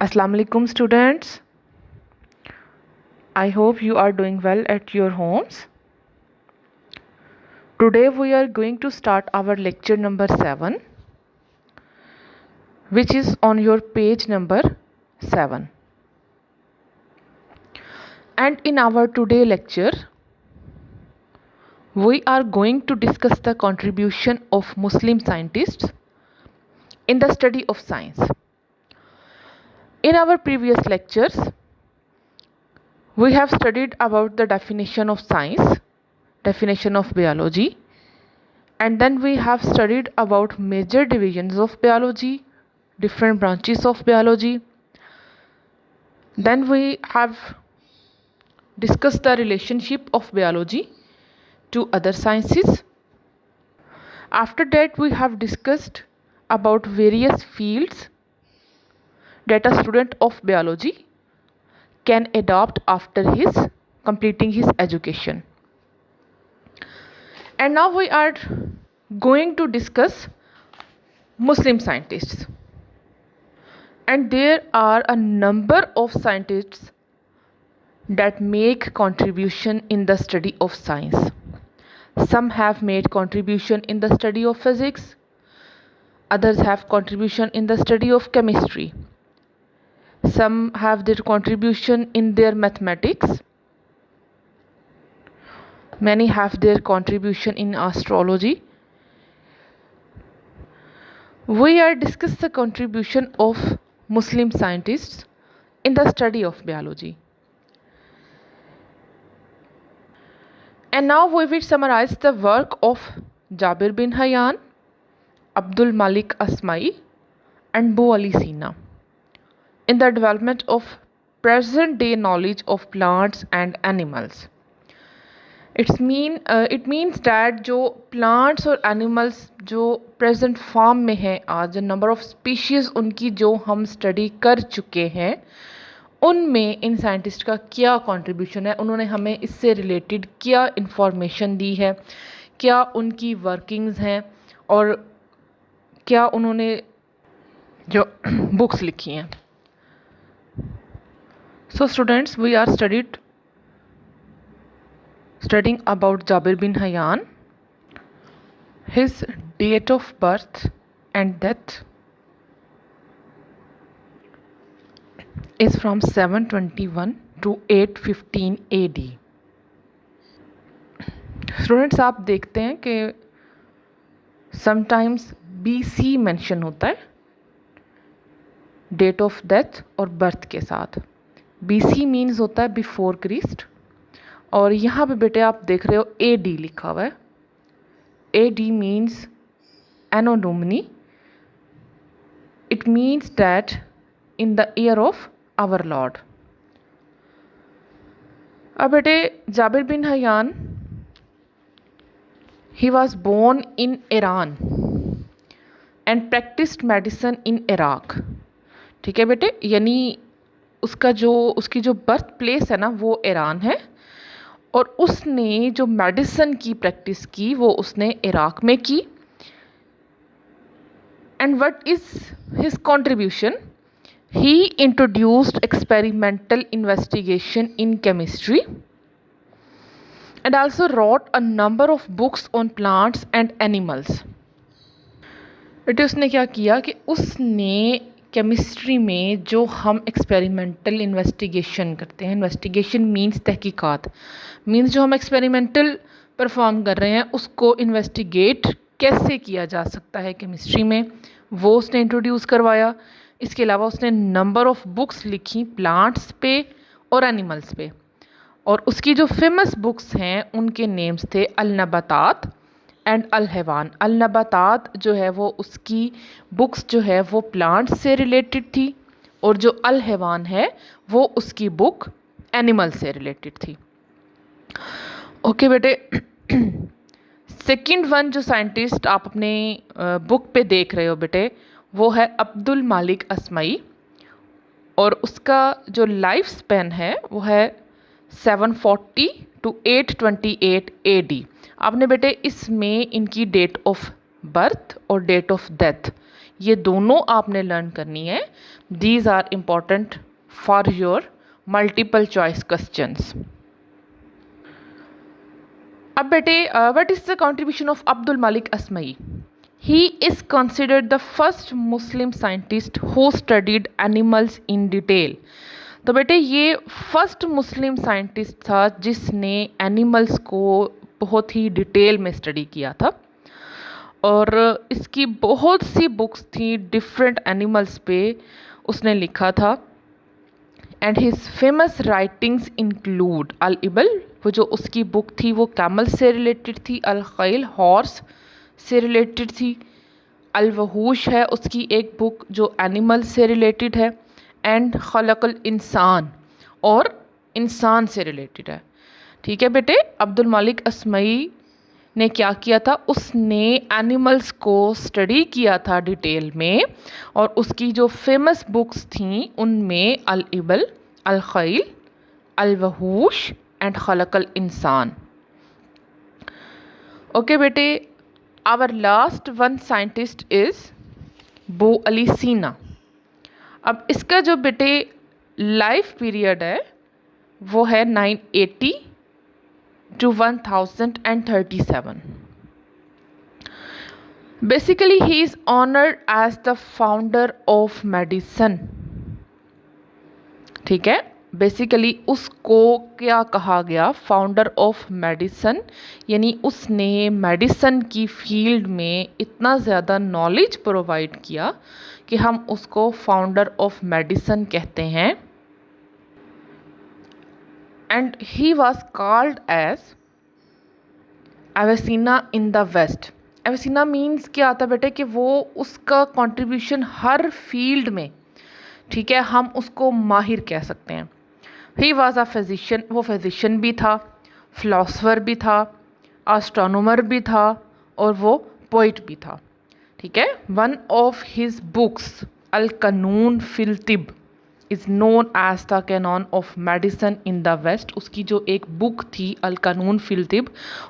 Assalamu alaikum students. I hope you are doing well at your homes. Today we are going to start our lecture number 7, which is on your page number 7. And in our today lecture we are going to discuss the contribution of Muslim scientists in the study of science. In our previous lectures we have studied about the definition of science, definition of biology, and then we have studied about major divisions of biology, different branches of biology. Then we have discussed the relationship of biology to other sciences. After that we have discussed about various fields that a student of biology can adopt after his completing his education. And now we are going to discuss Muslim scientists. And there are a number of scientists that make contribution in the study of science. Some have made contribution in the study of physics, others have contribution in the study of chemistry. Some have their contribution in their mathematics. Many have their contribution in astrology. We are discussing the contribution of Muslim scientists in the study of biology. And now we will summarize the work of Jabir bin Hayyan, Abdul Malik Asma'i, and Bu Ali Sina in the development of present day knowledge of plants and animals. It means that जो plants और animals जो present form में हैं आज, number of species उनकी जो हम study कर चुके हैं, उनमें इन साइंटिस्ट का क्या कंट्रीब्यूशन है, उन्होंने हमें इससे रिलेटेड क्या इंफॉर्मेशन दी है, क्या उनकी वर्किंग्स हैं और क्या उन्होंने जो बुक्स लिखी हैं. So students, we are studying about Jabir bin Hayyan, his date of birth and death is from 721 to 815 AD. Students, आप देखते हैं कि sometimes BC मेंशन होता है डेट ऑफ डेथ और बर्थ के साथ. BC मीन्स होता है बिफोर क्रिस्ट, और यहाँ पे बेटे आप देख रहे हो AD लिखा हुआ है. AD means anno domini. It means that in the year of our lord. अब बेटे Jabir bin Hayyan, he was born in Iran and practised medicine in Iraq. ठीक है बेटे, यानी उसकी जो बर्थ प्लेस है ना वो ईरान है, और उसने जो मेडिसिन की प्रैक्टिस की वो उसने इराक में की. And what is his contribution? He introduced experimental investigation in chemistry and also wrote a number of books on plants and animals. बेटे उसने क्या किया कि उसने केमिस्ट्री में जो हम एक्सपेरिमेंटल इन्वेस्टिगेशन करते हैं, इन्वेस्टिगेशन मीन्स तहकीकात, मीन्स जो हम एक्सपेरिमेंटल परफॉर्म कर रहे हैं उसको इन्वेस्टिगेट कैसे किया जा सकता है केमिस्ट्री में, वो उसने इंट्रोड्यूस करवाया. इसके अलावा उसने नंबर ऑफ बुक्स लिखी प्लांट्स पे और एनिमल्स पे, और उसकी जो फेमस बुक्स हैं उनके नेम्स थे अल नबातात एंड अल हैवान. अल नबातात जो है वो उसकी बुक्स जो है वो प्लांट्स से रिलेटेड थी, और जो अल हैवान है वो उसकी बुक एनिमल से रिलेटेड थी. ओके बेटे, सेकंड वन जो साइंटिस्ट आप अपने बुक पे देख रहे हो बेटे वो है अब्दुल मालिक अस्माई, और उसका जो लाइफ स्पेन है वो है 740 टू 828 AD. आपने बेटे इसमें इनकी डेट ऑफ बर्थ और डेट ऑफ डेथ ये दोनों आपने लर्न करनी है. These are important for your multiple choice questions. अब बेटे, what is the contribution of Abdul Malik Asmai? He is considered the first Muslim scientist who studied animals in detail. तो बेटे ये फर्स्ट मुस्लिम साइंटिस्ट था जिसने animals को बहुत ही detail में स्टडी किया था, और इसकी बहुत सी बुक्स थी डिफरेंट एनिमल्स पे उसने लिखा था. And his famous writings include Al Ibil, वो जो उसकी बुक थी वो कैमल से रिलेटेड थी. अल खैल, हॉर्स से रिलेटेड थी. अल वहूश है उसकी एक बुक जो एनिमल से रिलेटेड है. एंड खलकल इंसान, और इंसान से रिलेटेड है. ठीक है बेटे, अब्दुल मलिक असमई ने क्या किया था, उसने एनिमल्स को स्टडी किया था डिटेल में, और उसकी जो फेमस बुक्स थी उनमें अल इबल, अल खैल, अल वहूश एंड खलकल इंसान. ओके बेटे, our last one scientist is बो अली सीना. अब इसका जो बेटे लाइफ पीरियड है वो है 980 to 1037. Basically he is honored as the founder of medicine. ठीक है, बेसिकली उसको क्या कहा गया, फाउंडर ऑफ मेडिसन, यानी उसने मेडिसन की फील्ड में इतना ज़्यादा नॉलेज प्रोवाइड किया कि हम उसको फाउंडर ऑफ मेडिसन कहते हैं. And he was called as Avicenna in the West. Avicenna means क्या आता है बेटे कि वो उसका कंट्रीब्यूशन हर फील्ड में, ठीक है, हम उसको माहिर कह सकते हैं. ही वॉज अ फिजिशियन, वो फिजिशियन भी था, फिलोसफर भी था, एस्ट्रोनॉमर भी था, और वो पोइट भी था. ठीक है. One of his books Al Qanun fil Tibb is known as the Canon of Medicine in the West. उसकी जो एक बुक थी अल कानून फिल तिब,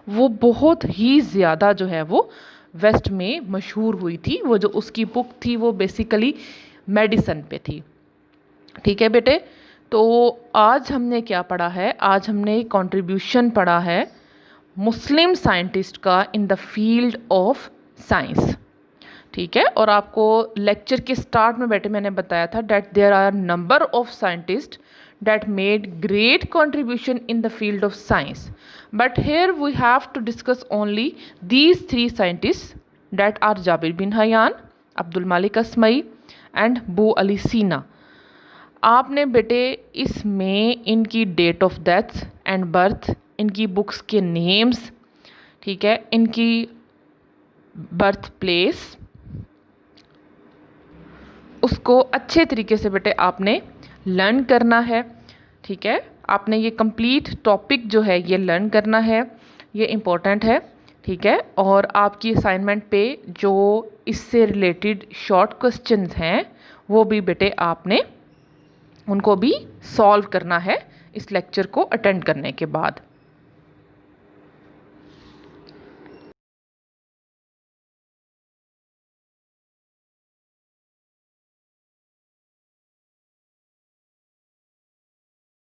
वो बहुत ही ज़्यादा जो है वो वेस्ट में मशहूर हुई थी. वो जो उसकी बुक थी वो बेसिकली मेडिसन पे थी. ठीक है बेटे, तो आज हमने क्या पढ़ा है, आज हमने कंट्रीब्यूशन पढ़ा है मुस्लिम साइंटिस्ट का in the field of science. ठीक है, और आपको लेक्चर के स्टार्ट में बेटे मैंने बताया था that there are number of scientist that made great contribution in the field of science, but here we have to discuss only these three scientists that are Jabir bin Hayyan, Abdul Malik Asmai and Boo Ali Sina. आपने बेटे इसमें इनकी date of death and birth, इनकी books के names, ठीक है, इनकी birth place, उसको अच्छे तरीके से बेटे आपने लर्न करना है. ठीक है, आपने ये कंप्लीट टॉपिक जो है ये लर्न करना है, ये इम्पोर्टेंट है. ठीक है, और आपकी असाइनमेंट पे जो इससे रिलेटेड शॉर्ट क्वेश्चंस हैं वो भी बेटे आपने उनको भी सॉल्व करना है इस लेक्चर को अटेंड करने के बाद.